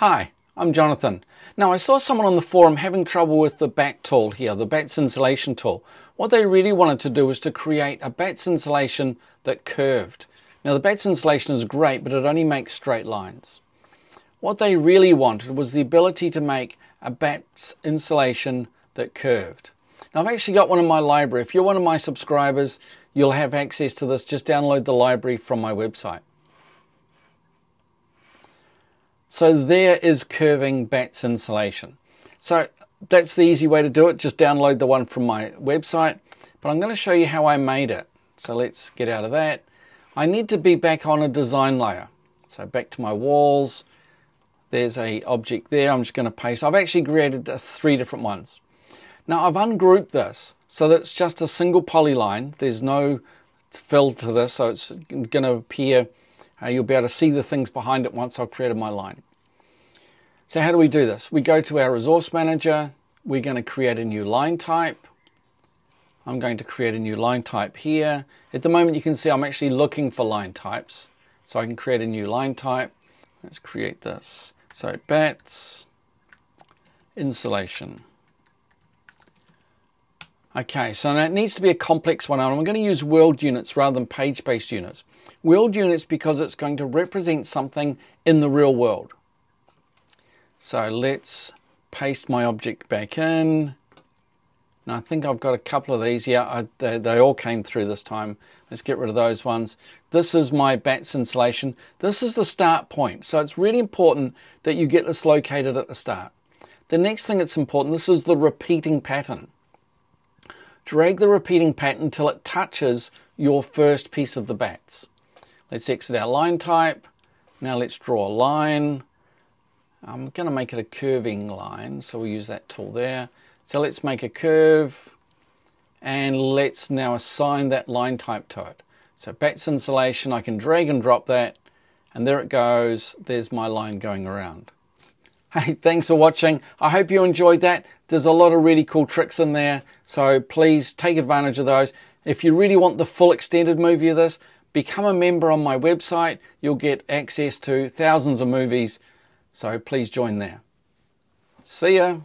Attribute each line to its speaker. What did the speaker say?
Speaker 1: Hi, I'm Jonathan. Now I saw someone on the forum having trouble with the batt tool here, the BATS insulation tool. What they really wanted to do was to create a BATS insulation that curved. Now the BATS insulation is great, but it only makes straight lines. What they really wanted was the ability to make a BATS insulation that curved. Now I've actually got one in my library. If you're one of my subscribers, you'll have access to this. Just download the library from my website. So there is curving BATS insulation. So that's the easy way to do it. Just download the one from my website. But I'm going to show you how I made it. So let's get out of that. I need to be back on a design layer. So back to my walls. There's an object there. I'm just going to paste. I've actually created 3 different ones. Now I've ungrouped this so that it's just a single polyline. There's no fill to this, so it's going to appear. You'll be able to see the things behind it once I've created my line. So how do we do this? We go to our resource manager. We're going to create a new line type. I'm going to create a new line type here. At the moment you can see I'm actually looking for line types. So I can create a new line type. Let's create this. So BATS insulation. Okay, so now it needs to be a complex one, and I'm going to use world units rather than page-based units. World units because it's going to represent something in the real world. So let's paste my object back in. Now I think I've got a couple of these. Yeah, they all came through this time. Let's get rid of those ones. This is my BATS insulation. This is the start point. So it's really important that you get this located at the start. The next thing that's important, this is the repeating pattern. Drag the repeating pattern until it touches your first piece of the BATS. Let's exit our line type. Now let's draw a line. I'm going to make it a curving line, so we'll use that tool there. So let's make a curve, and let's now assign that line type to it. So BATS insulation, I can drag and drop that, and there it goes. There's my line going around. Hey, thanks for watching. I hope you enjoyed that. There's a lot of really cool tricks in there, so please take advantage of those. If you really want the full extended movie of this, become a member on my website. You'll get access to thousands of movies, so please join there. See ya.